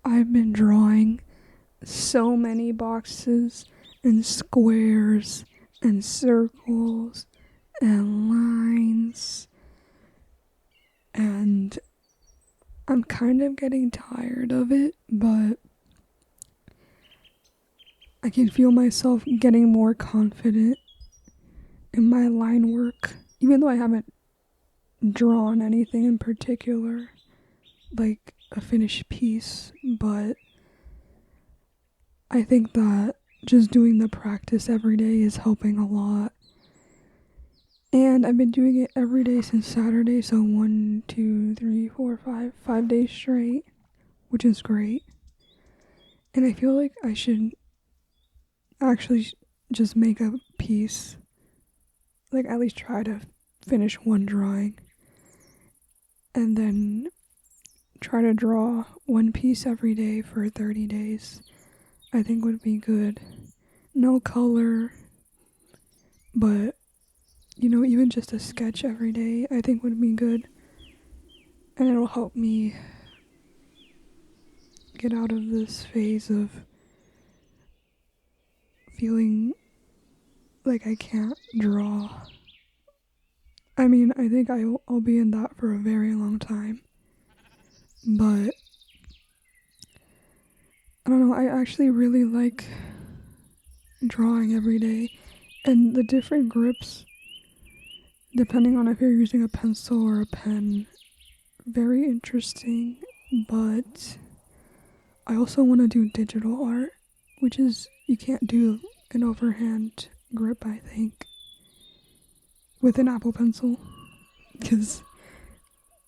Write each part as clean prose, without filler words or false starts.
I've been drawing so many boxes and squares and circles and lines, and I'm kind of getting tired of it, but I can feel myself getting more confident in my line work, even though I haven't drawn anything in particular, like a finished piece, but I think that just doing the practice every day is helping a lot. And I've been doing it every day since Saturday, so 1, 2, 3, 4, 5 days straight, which is great. And I feel like I should actually just make a piece, like at least try to finish one drawing, and then try to draw one piece every day for 30 days. I think would be good. No color, but even just a sketch every day I think would be good. And it'll help me get out of this phase of feeling like I can't draw. I mean, I think I'll be in that for a very long time. But I don't know, I actually really like drawing every day. And the different grips, depending on if you're using a pencil or a pen, very interesting. But I also want to do digital art, which is, you can't do an overhand grip, I think, with an Apple Pencil, because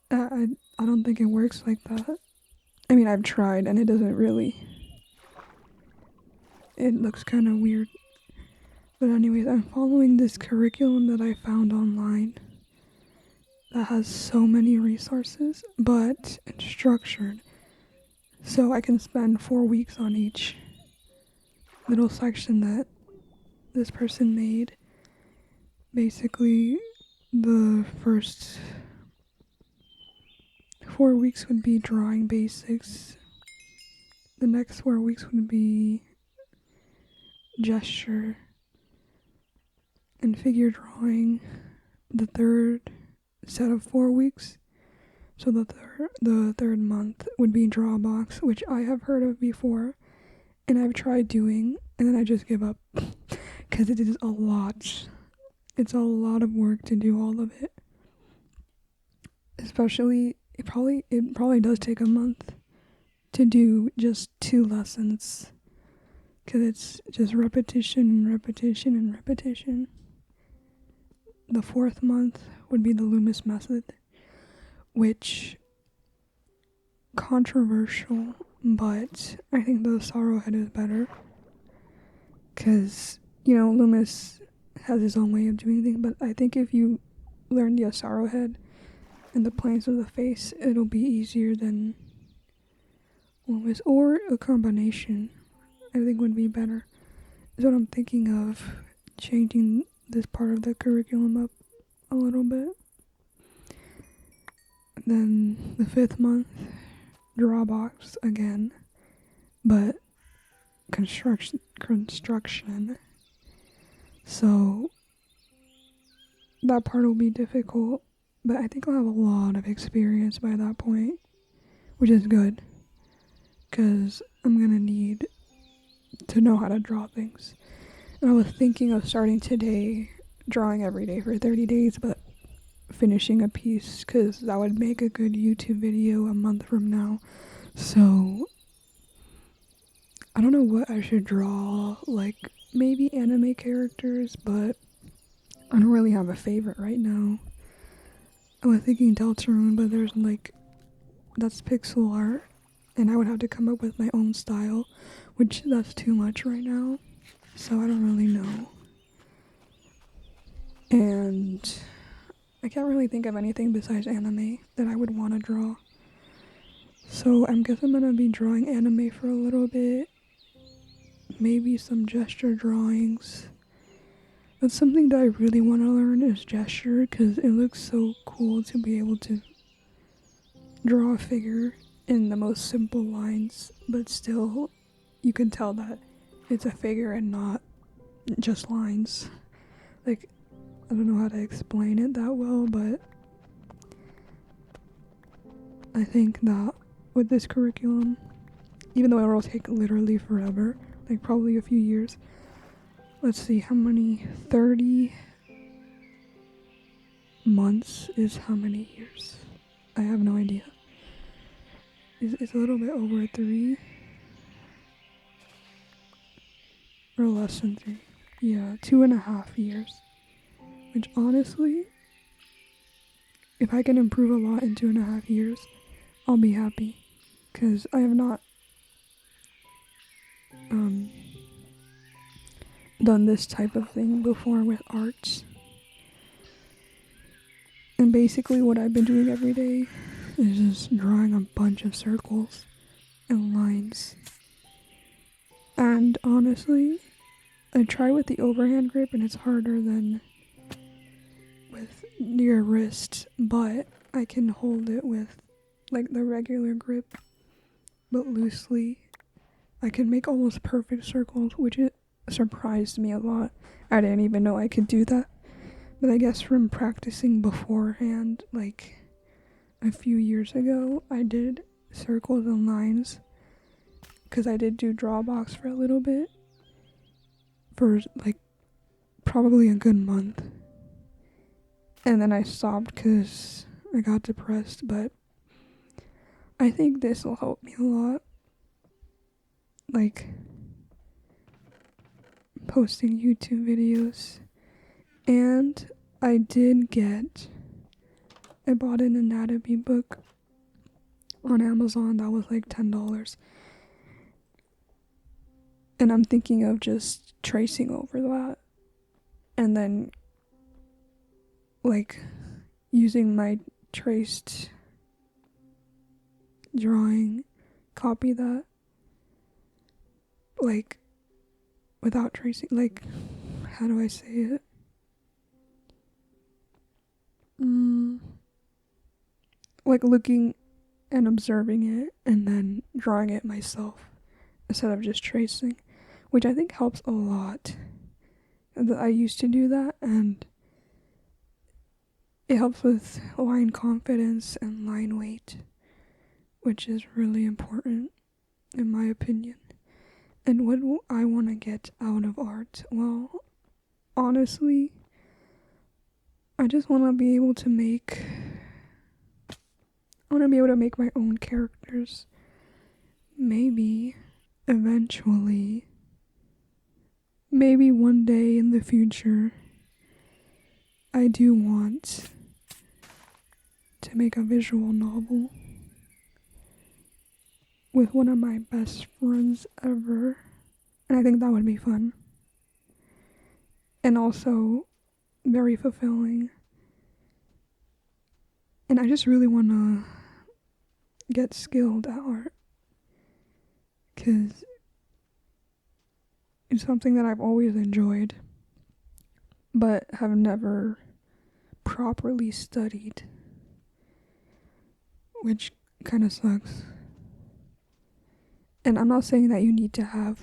I don't think it works like that. I mean, I've tried and it doesn't really, it looks kind of weird. But anyways, I'm following this curriculum that I found online that has so many resources, but it's structured. So I can spend 4 weeks on each little section that this person made. Basically, the first 4 weeks would be drawing basics. The next 4 weeks would be gesture and figure drawing. The third set of 4 weeks, so the third month would be draw box, which I have heard of before and I've tried doing, and then I just give up because it is a lot. It's a lot of work to do all of it. Especially, it probably does take a month to do just 2 lessons, because it's just repetition and repetition and repetition. The 4th month would be the Loomis method, which, controversial, but I think the sorrow head is better, because Loomis has his own way of doing things, but I think if you learn the sorrow head and the planes of the face, it'll be easier than Loomis, or a combination I think would be better. Is what I'm thinking of, changing this part of the curriculum up a little bit. Then the 5th month, draw box again, but construction. So that part will be difficult, but I think I'll have a lot of experience by that point, which is good, because I'm gonna need to know how to draw things. And I was thinking of starting today, drawing every day for 30 days, but finishing a piece, because that would make a good YouTube video a month from now. So I don't know what I should draw, like maybe anime characters, but I don't really have a favorite right now. I was thinking Deltarune, but that's pixel art, and I would have to come up with my own style, which that's too much right now, so I don't really know. And I can't really think of anything besides anime that I would want to draw. So I guess I'm gonna be drawing anime for a little bit, maybe some gesture drawings. That's something that I really want to learn, is gesture, because it looks so cool to be able to draw a figure in the most simple lines, but still you can tell that it's a figure and not just lines. Like, I don't know how to explain it that well, but I think that with this curriculum, even though it will take literally forever, like probably a few years, let's see how many, 30 months is how many years? I have no idea. It's a little bit over 3 or less than 3. Yeah, 2.5 years. Which honestly, if I can improve a lot in 2.5 years, I'll be happy. Because I have not done this type of thing before with arts. And basically what I've been doing every day is just drawing a bunch of circles and lines. And honestly, I try with the overhand grip and it's harder than with your wrist, but I can hold it with like the regular grip, but loosely. I can make almost perfect circles, which it surprised me a lot. I didn't even know I could do that. But I guess from practicing beforehand, like a few years ago, I did circles and lines because I did do Drawbox for a little bit, for like probably a good month. And then I stopped because I got depressed, but I think this will help me a lot. Like posting YouTube videos. And I bought an anatomy book on Amazon that was like $10. And I'm thinking of just tracing over that. And then like using my traced drawing, copy that. Like without tracing, like, how do I say it? Like looking and observing it and then drawing it myself instead of just tracing, which I think helps a lot. I used to do that and it helps with line confidence and line weight, which is really important in my opinion. And what do I want to get out of art? Well, honestly, I just want to be able to make my own characters. Maybe, eventually, maybe one day in the future, I do want to make a visual novel with one of my best friends ever. And I think that would be fun. And also very fulfilling. And I just really want to get skilled at art. Because it's something that I've always enjoyed, but have never properly studied. Which kind of sucks. And I'm not saying that you need to have,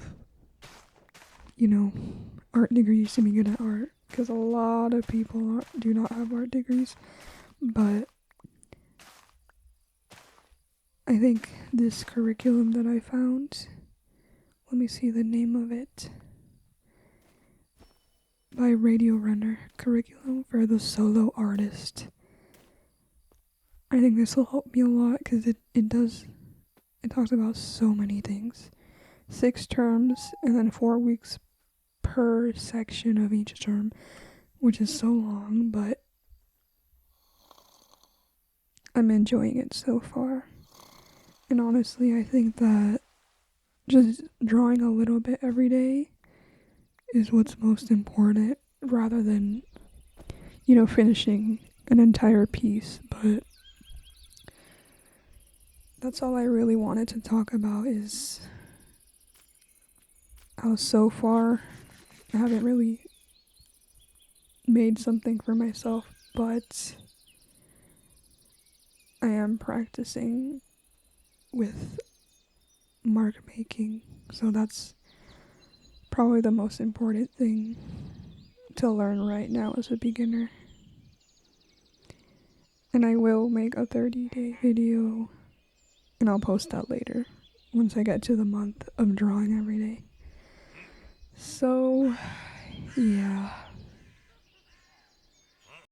art degrees to be good at art. Because a lot of people do not have art degrees. But I think this curriculum that I found, let me see the name of it, by Radio Runner, Curriculum for the Solo Artist. I think this will help me a lot because it talks about so many things. 6 terms and then 4 weeks per section of each term, which is so long, but I'm enjoying it so far. And honestly, I think that just drawing a little bit every day is what's most important, rather than, finishing an entire piece. But that's all I really wanted to talk about, is how so far I haven't really made something for myself, but I am practicing with mark making. So that's probably the most important thing to learn right now as a beginner. And I will make a 30-day video, and I'll post that later once I get to the month of drawing every day. So, yeah.